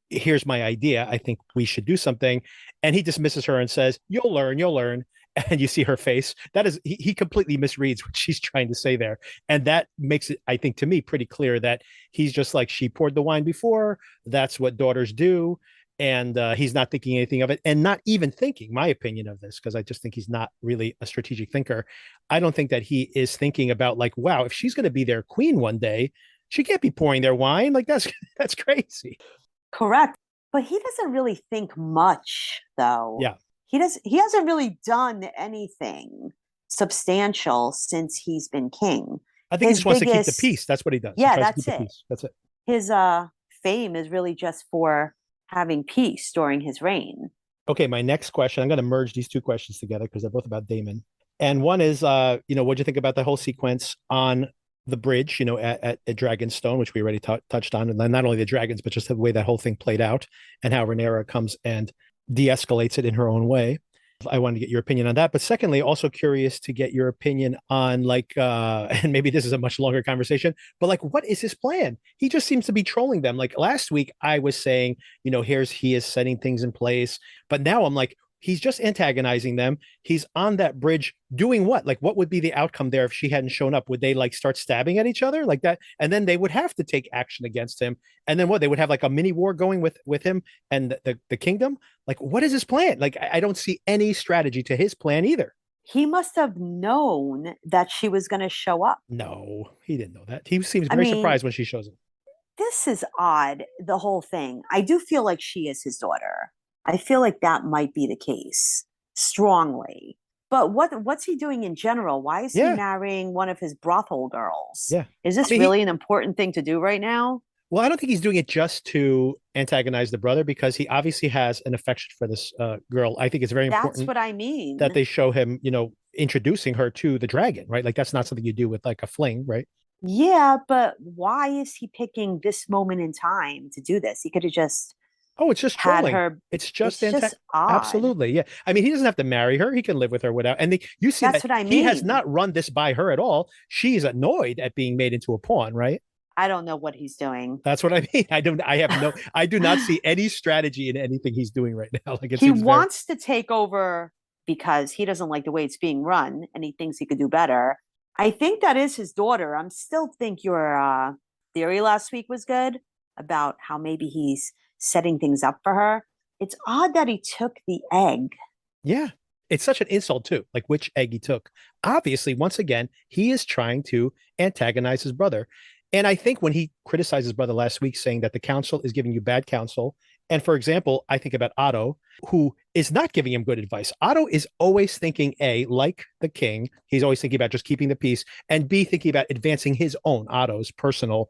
here's my idea, I think we should do something, and he dismisses her and says, you'll learn, and you see her face. That is, he completely misreads what she's trying to say there, and that makes it, I think, to me pretty clear that he's just like, she poured the wine before, that's what daughters do. And he's not thinking anything of it, and not even thinking, my opinion of this, because I just think he's not really a strategic thinker. I don't think that he is thinking about like, wow, if she's going to be their queen one day, she can't be pouring their wine. Like that's crazy. Correct. But he doesn't really think much, though. Yeah. He hasn't really done anything substantial since he's been king. I think he just wants to keep the peace. That's what he does. Yeah, that's it. That's it. His fame is really just for having peace during his reign. Okay, my next question, I'm going to merge these 2 questions together because they're both about Damon. And one is, what'd you think about the whole sequence on the bridge, at Dragonstone, which we already touched on, and then not only the dragons, but just the way that whole thing played out and how Rhaenyra comes and de-escalates it in her own way. I wanted to get your opinion on that. But secondly, also curious to get your opinion on and maybe this is a much longer conversation, but like, what is his plan? He just seems to be trolling them. Like last week I was saying, he is setting things in place, but now I'm like, He's just antagonizing them. He's on that bridge doing what? Like, what would be the outcome there if she hadn't shown up? Would they like start stabbing at each other like that? And then they would have to take action against him. And then what? They would have like a mini war going with him and the kingdom. Like, what is his plan? Like, I don't see any strategy to his plan either. He must have known that she was going to show up. No, he didn't know that. He seems very surprised when she shows up. This is odd, the whole thing. I do feel like she is his daughter. I feel like that might be the case strongly. But what's he doing in general? Why is he marrying one of his brothel girls? Yeah. Is this really an important thing to do right now? Well, I don't think he's doing it just to antagonize the brother, because he obviously has an affection for this girl. I think it's very important. That's what I mean. That they show him, introducing her to the dragon, right? Like, that's not something you do with like a fling, right? Yeah, but why is he picking this moment in time to do this? He could have just... Oh, it's just trolling. It's just odd. Absolutely. Yeah. I mean, he doesn't have to marry her. He can live with her without. And you see that's what I mean. He has not run this by her at all. She's annoyed at being made into a pawn, right? I don't know what he's doing. That's what I mean. I do not see any strategy in anything he's doing right now. Like, he wants to take over because he doesn't like the way it's being run and he thinks he could do better. I think that is his daughter. I still think your theory last week was good about how maybe he's setting things up for her. It's odd that he took the egg. Yeah. It's such an insult too, like which egg he took. Obviously, once again, he is trying to antagonize his brother. And I think when he criticized his brother last week, saying that the council is giving you bad counsel. And for example, I think about Otto, who is not giving him good advice. Otto is always thinking, A, like the king, he's always thinking about just keeping the peace, and B, thinking about advancing his own, Otto's personal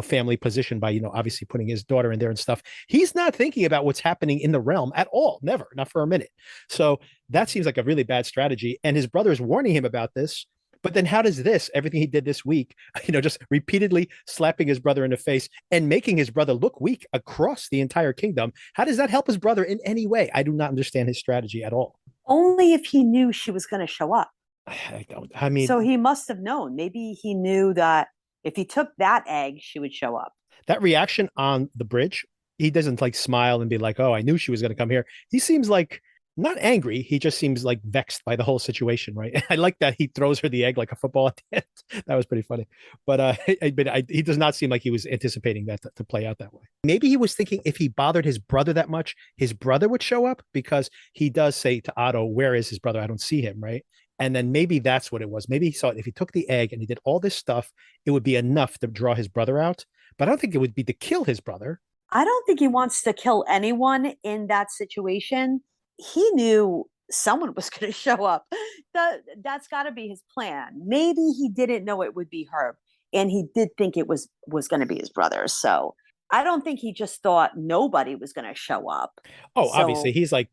family position by, obviously putting his daughter in there and stuff. He's not thinking about what's happening in the realm at all. Never, not for a minute. So that seems like a really bad strategy. And his brother is warning him about this. But then how does everything he did this week, just repeatedly slapping his brother in the face and making his brother look weak across the entire kingdom, how does that help his brother in any way? I do not understand his strategy at all. Only if he knew she was going to show up. I mean, so he must have known. Maybe he knew that if he took that egg, she would show up. That reaction on the bridge, he doesn't like smile and be like, oh, I knew she was going to come here. He seems like not angry. He just seems like vexed by the whole situation, right? I like that he throws her the egg like a football at the end. That was pretty funny. But he does not seem like he was anticipating that to play out that way. Maybe he was thinking if he bothered his brother that much, his brother would show up, because he does say to Otto, where is his brother? I don't see him, right? And then maybe that's what it was. Maybe he saw if he took the egg and he did all this stuff, it would be enough to draw his brother out. But I don't think it would be to kill his brother. I don't think he wants to kill anyone in that situation. He knew someone was going to show up. That's got to be his plan. Maybe he didn't know it would be her, and he did think it was going to be his brother. So I don't think he just thought nobody was going to show up. Oh, so, obviously, he's like,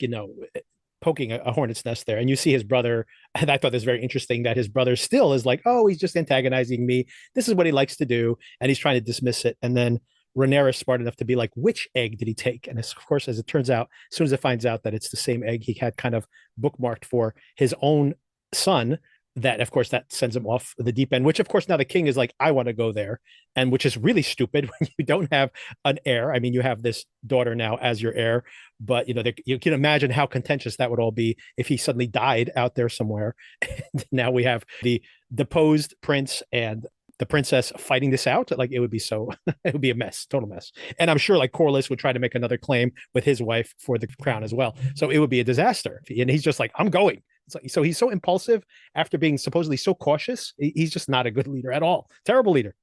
poking a hornet's nest there. And you see his brother, and I thought this very interesting that his brother still is like, oh, he's just antagonizing me. This is what he likes to do. And he's trying to dismiss it. And then Rhaenyra is smart enough to be like, which egg did he take? And of course, as it turns out, as soon as it finds out that it's the same egg he had kind of bookmarked for his own son, that of course that sends him off the deep end, which of course now the king is like, I want to go there. And which is really stupid when you don't have an heir. I mean, you have this daughter now as your heir, but you can imagine how contentious that would all be if he suddenly died out there somewhere. And now we have the deposed prince and the princess fighting this out. Like, it would be it would be a mess, total mess. And I'm sure like Corlys would try to make another claim with his wife for the crown as well. So it would be a disaster. And he's just like, I'm going. So he's so impulsive after being supposedly so cautious. He's just not a good leader at all. Terrible leader.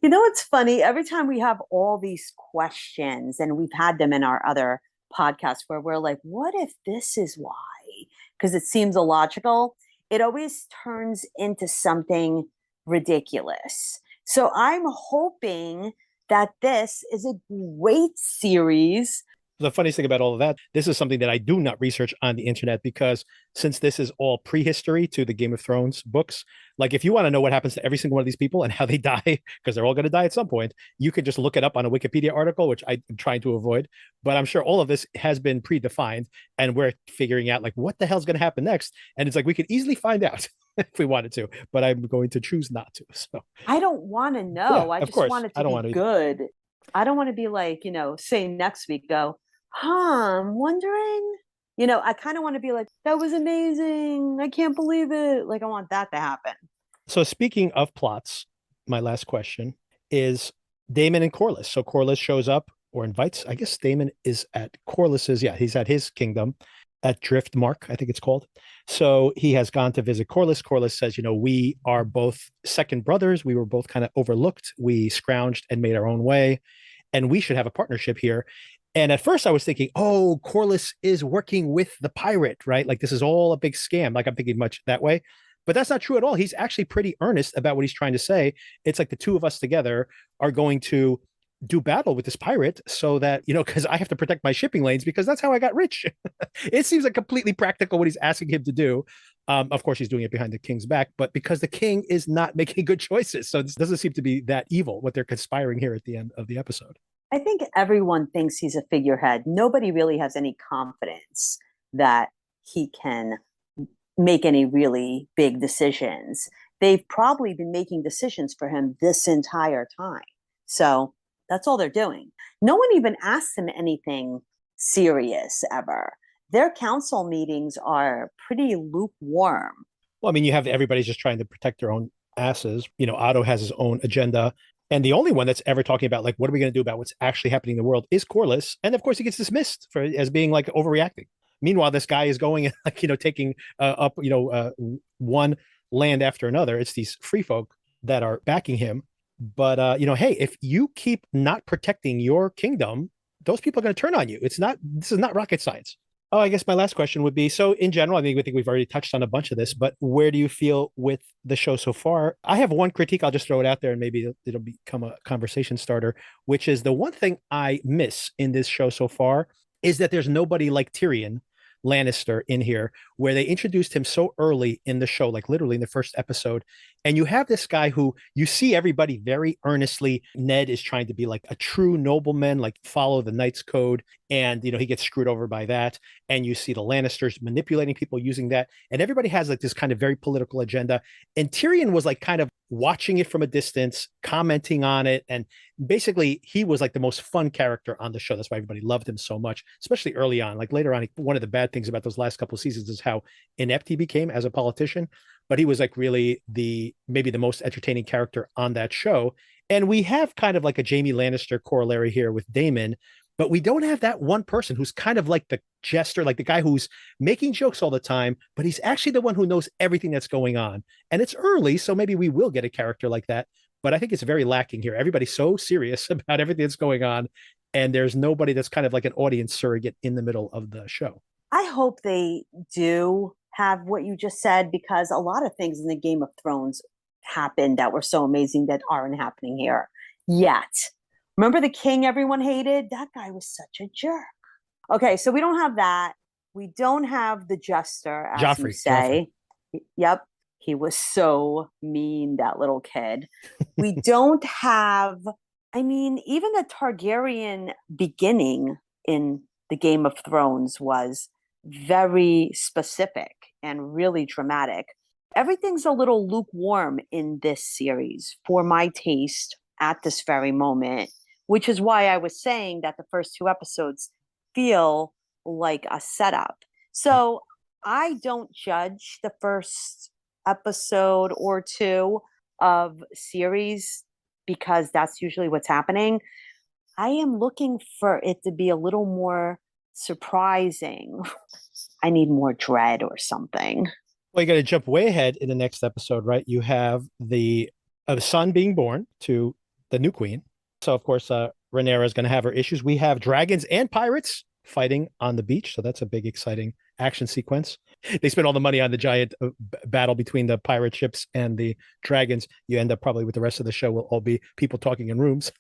It's funny. Every time we have all these questions, and we've had them in our other podcasts where we're like, what if this is why? Because it seems illogical. It always turns into something ridiculous. So I'm hoping that this is a great series. The funniest thing about all of that, this is something that I do not research on the internet, because since this is all prehistory to the Game of Thrones books, like if you want to know what happens to every single one of these people and how they die, because they're all going to die at some point, you could just look it up on a Wikipedia article, which I'm trying to avoid. But I'm sure all of this has been predefined, and we're figuring out like what the hell's going to happen next. And it's like we could easily find out if we wanted to, but I'm going to choose not to. So I don't want to know. I just want it to be good. I don't want to be like, say next week, go, I'm wondering. I kind of want to be like, that was amazing. I can't believe it. Like, I want that to happen. So speaking of plots, my last question is Daemon and Corlys. So Corlys shows up or invites, I guess Daemon is at Corlys's, he's at his kingdom at Driftmark, I think it's called. So he has gone to visit Corlys. Corlys says, we are both second brothers. We were both kind of overlooked. We scrounged and made our own way, and we should have a partnership here. And at first I was thinking, oh, Corlys is working with the pirate, right? Like this is all a big scam. Like I'm thinking much that way. But that's not true at all. He's actually pretty earnest about what he's trying to say. It's like the two of us together are going to do battle with this pirate so that, because I have to protect my shipping lanes because that's how I got rich. It seems like completely practical what he's asking him to do. Of course, he's doing it behind the king's back, but because the king is not making good choices. So this doesn't seem to be that evil, what they're conspiring here at the end of the episode. I think everyone thinks he's a figurehead. Nobody really has any confidence that he can make any really big decisions. They've probably been making decisions for him this entire time. So that's all they're doing. No one even asks him anything serious ever. Their council meetings are pretty lukewarm. Well, I mean, you have everybody's just trying to protect their own asses. Otto has his own agenda. And the only one that's ever talking about, like, what are we going to do about what's actually happening in the world is Corlys. And of course, he gets dismissed as being like overreacting. Meanwhile, this guy is going like, taking up, one land after another. It's these free folk that are backing him. But, hey, if you keep not protecting your kingdom, those people are going to turn on you. This is not rocket science. Oh, I guess my last question would be, so in general, I think we've already touched on a bunch of this, but where do you feel with the show so far? I have one critique. I'll just throw it out there and maybe it'll become a conversation starter, which is the one thing I miss in this show so far is that there's nobody like Tyrion Lannister in here, where they introduced him so early in the show, like literally in the first episode. And you have this guy who you see everybody very earnestly. Ned is trying to be like a true nobleman, like follow the Knight's Code. And, he gets screwed over by that. And you see the Lannisters manipulating people using that. And everybody has like this kind of very political agenda. And Tyrion was like kind of watching it from a distance, commenting on it. And basically, he was like the most fun character on the show. That's why everybody loved him so much, especially early on. Like later on, one of the bad things about those last couple of seasons is how inept he became as a politician. But he was like really maybe the most entertaining character on that show. And we have kind of like a Jaime Lannister corollary here with Daemon, but we don't have that one person who's kind of like the jester, like the guy who's making jokes all the time, but he's actually the one who knows everything that's going on. And it's early, so maybe we will get a character like that. But I think it's very lacking here. Everybody's so serious about everything that's going on, and there's nobody that's kind of like an audience surrogate in the middle of the show. I hope they do have what you just said, because a lot of things in the Game of Thrones happened that were so amazing that aren't happening here yet. Remember the king everyone hated? That guy was such a jerk. Okay, so we don't have that. We don't have the jester, as Joffrey, you say. Joffrey. Yep. He was so mean, that little kid. We don't have, even the Targaryen beginning in the Game of Thrones was very specific and really dramatic. Everything's a little lukewarm in this series for my taste at this very moment, which is why I was saying that the first two episodes feel like a setup. So I don't judge the first episode or two of series because that's usually what's happening. I am looking for it to be a little more surprising. I need more dread or something. Well, you got to jump way ahead in the next episode, right? You have the son being born to the new queen. So, of course, Rhaenyra is going to have her issues. We have dragons and pirates fighting on the beach. So that's a big, exciting action sequence. They spent all the money on the giant battle between the pirate ships and the dragons. You end up probably with the rest of the show will all be people talking in rooms.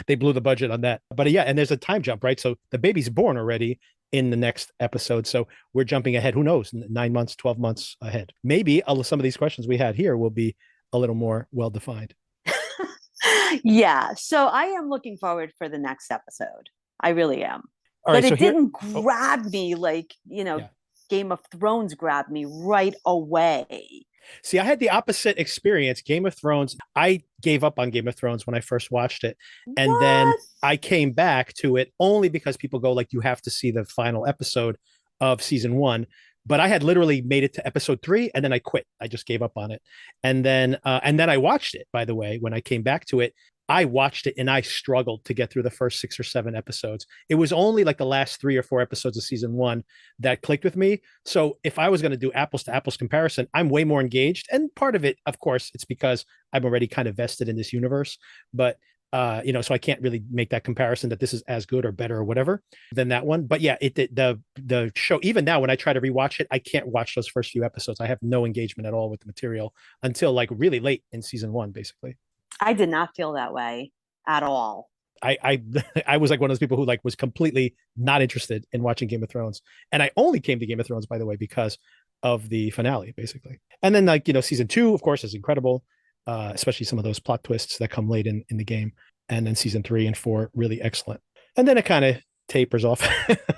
They blew the budget on that. But yeah, and there's a time jump, right? So the baby's born already in the next episode. So we're jumping ahead. Who knows? 9 months, 12 months ahead. Maybe some of these questions we had here will be a little more well-defined. Yeah. So I am looking forward for the next episode. I really am. All but right, it didn't grab me like, Game of Thrones grabbed me right away. See, I had the opposite experience. Game of Thrones, I gave up on Game of Thrones when I first watched it. And then I came back to it only because people go like, you have to see the final episode of season 1. But I had literally made it to episode 3 and then I quit. I just gave up on it. And then I watched it, by the way, when I came back to it. I watched it and I struggled to get through the first 6 or 7 episodes. It was only like the last 3 or 4 episodes of season 1 that clicked with me. So if I was going to do apples to apples comparison, I'm way more engaged. And part of it, of course, it's because I'm already kind of vested in this universe. But so I can't really make that comparison that this is as good or better or whatever than that one. But yeah, the show, even now when I try to rewatch it, I can't watch those first few episodes. I have no engagement at all with the material until like really late in season 1, basically. I did not feel that way at all. I I was like one of those people who like was completely not interested in watching Game of Thrones. And I only came to Game of Thrones, by the way, because of the finale, basically. And then like, season 2, of course, is incredible. Especially some of those plot twists that come late in the game. And then season 3 and 4, really excellent. And then it kind of tapers off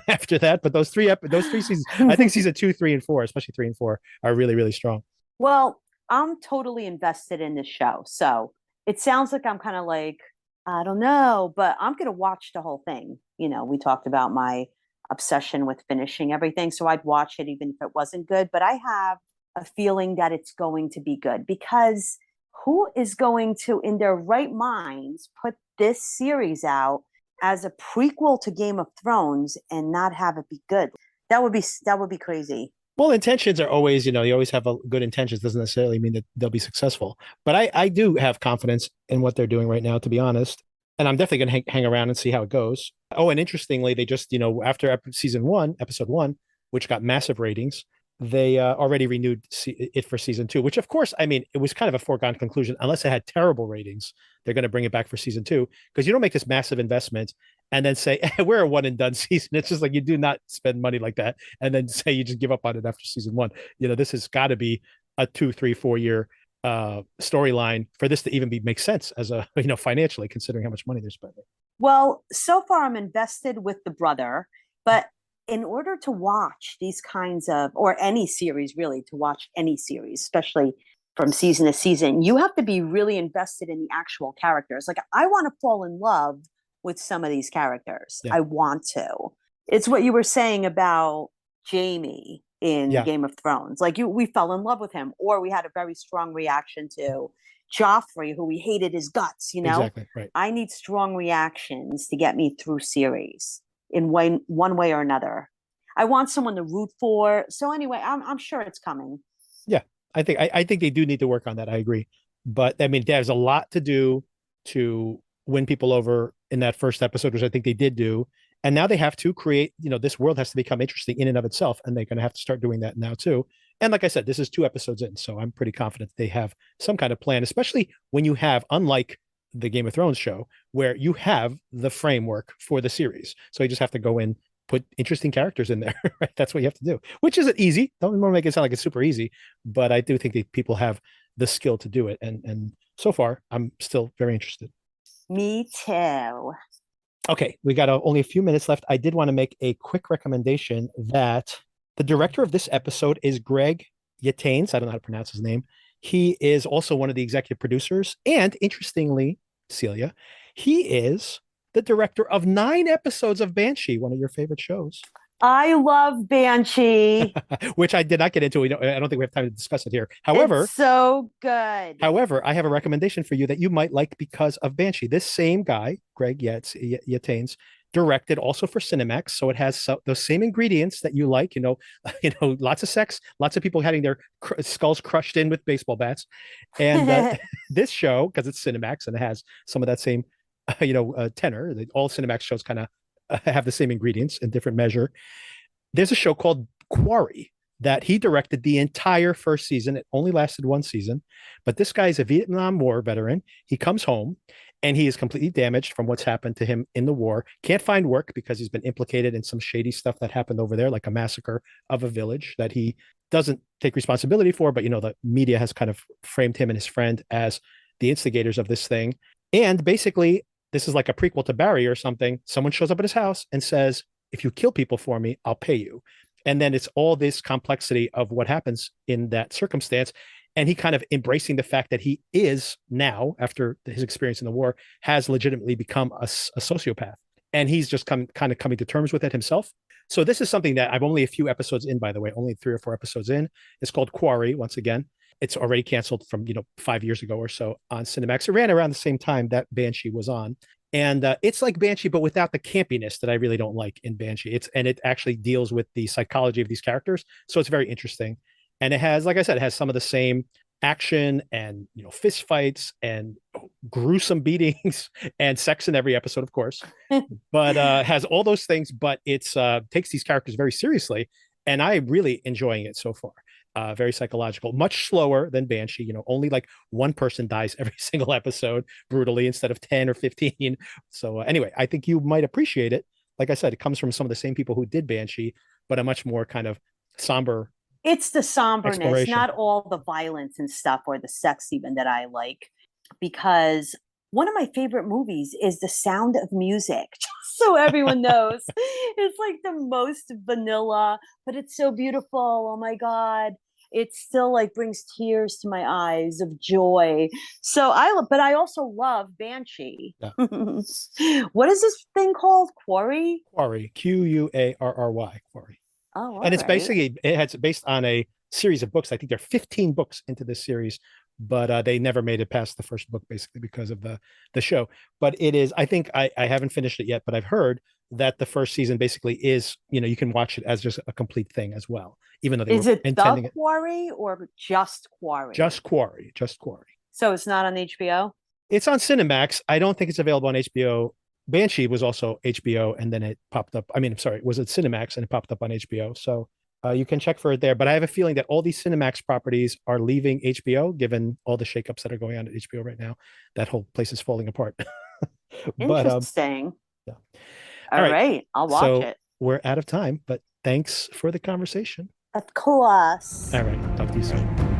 after that. But those three seasons, I think season 2, 3, and 4, especially 3 and 4, are really, really strong. Well, I'm totally invested in this show. So it sounds like I'm kind of like, I don't know, but I'm going to watch the whole thing. We talked about my obsession with finishing everything. So I'd watch it even if it wasn't good. But I have a feeling that it's going to be good, because who is going to, in their right minds, put this series out as a prequel to Game of Thrones and not have it be good? That would be crazy. Well, intentions are always, you always have good intentions. Doesn't necessarily mean that they'll be successful. But I do have confidence in what they're doing right now, to be honest. And I'm definitely going to hang around and see how it goes. Oh, and interestingly, they just, after season 1, episode 1, which got massive ratings, they already renewed it for season 2, which of course, I mean, it was kind of a foregone conclusion. Unless it had terrible ratings, they're going to bring it back for season 2, because you don't make this massive investment and then say, we're a one and done season. It's just like, you do not spend money like that and then say you just give up on it after season 1. This has got to be a 2, 3, 4 year storyline for this to even make sense as a, financially, considering how much money they're spending. Well, so far I'm invested with the brother, but in order to watch these kinds of, or any series really, to watch any series, especially from season to season, you have to be really invested in the actual characters. Like, I want to fall in love with some of these characters. Yeah. I want to. It's what you were saying about Jaime in Game of Thrones. Like, we fell in love with him, or we had a very strong reaction to Joffrey, who we hated his guts, Exactly, right. I need strong reactions to get me through series in one way or another. I want someone to root for. So anyway, I'm sure it's coming. Yeah, I think they do need to work on that. I agree. But I mean, there's a lot to do to win people over in that first episode, which I think they did do. And now they have to create, this world has to become interesting in and of itself. And they're going to have to start doing that now too. And like I said, this is 2 episodes in, so I'm pretty confident they have some kind of plan, especially when you have, unlike the Game of Thrones show, where you have the framework for the series. So you just have to go in, put interesting characters in there. Right? That's what you have to do, which isn't easy. Don't want to make it sound like it's super easy, but I do think that people have the skill to do it. And so far, I'm still very interested. Me too. Okay, we got only a few minutes left. I did want to make a quick recommendation that the director of this episode is Greg Yataines. I don't know how to pronounce his name. He is also one of the executive producers. And interestingly, Celia, he is the director of 9 episodes of Banshee, one of your favorite shows. I love Banshee. Which I did not get into. I don't think we have time to discuss it here. However, it's so good. However, I have a recommendation for you that you might like because of Banshee. This same guy, Greg Yataines, directed also for Cinemax, so it has those same ingredients that you like. Lots of sex, lots of people having their skulls crushed in with baseball bats, and this show, because it's Cinemax and it has some of that same, tenor. All Cinemax shows kind of have the same ingredients in different measure. There's a show called Quarry that he directed the entire first season. It only lasted 1 season, but this guy is a Vietnam War veteran. He comes home and he is completely damaged from what's happened to him in the war. Can't find work because he's been implicated in some shady stuff that happened over there, like a massacre of a village that he doesn't take responsibility for. But, the media has kind of framed him and his friend as the instigators of this thing. And basically, this is like a prequel to Barry or something. Someone shows up at his house and says, if you kill people for me, I'll pay you. And then it's all this complexity of what happens in that circumstance. and he kind of embracing the fact that he is now, after his experience in the war, has legitimately become a sociopath. And he's just kind of coming to terms with it himself. So this is something that I'm only a few episodes in, by the way, only 3 or 4 episodes in. It's called Quarry, once again. It's already canceled from, 5 years ago or so on Cinemax. It ran around the same time that Banshee was on. And it's like Banshee, but without the campiness that I really don't like in Banshee. It actually deals with the psychology of these characters. So it's very interesting. And it has, like I said, it has some of the same action and, fist fights and gruesome beatings and sex in every episode, of course, but has all those things, but it's takes these characters very seriously. And I'm really enjoying it so far. Very psychological, much slower than Banshee. Only like one person dies every single episode brutally instead of 10 or 15. So anyway, I think you might appreciate it. Like I said, it comes from some of the same people who did Banshee, but a much more kind of somber. It's the somberness, not all the violence and stuff or the sex even that I like, because one of my favorite movies is The Sound of Music. Just so everyone knows, it's like the most vanilla, but it's so beautiful. Oh my God. It still like brings tears to my eyes of joy. So but I also love Banshee. Yeah. What is this thing called? Quarry? Quarry. Quarry. Quarry. Oh, and it's based on a series of books. I think there are 15 books into this series, but they never made it past the first book, basically because of the show. But it is, I think I haven't finished it yet, but I've heard that the first season basically is, you can watch it as just a complete thing as well, even though they were intending it. Quarry or just Quarry? Just Quarry. So it's not on HBO? It's on Cinemax. I don't think it's available on HBO. Banshee was also HBO, and then it popped up. It was at Cinemax, and it popped up on HBO. So you can check for it there. But I have a feeling that all these Cinemax properties are leaving HBO, given all the shakeups that are going on at HBO right now. That whole place is falling apart. Interesting. Yeah. All right. I'll watch it. We're out of time, but thanks for the conversation. Of course. All right. Talk to you soon.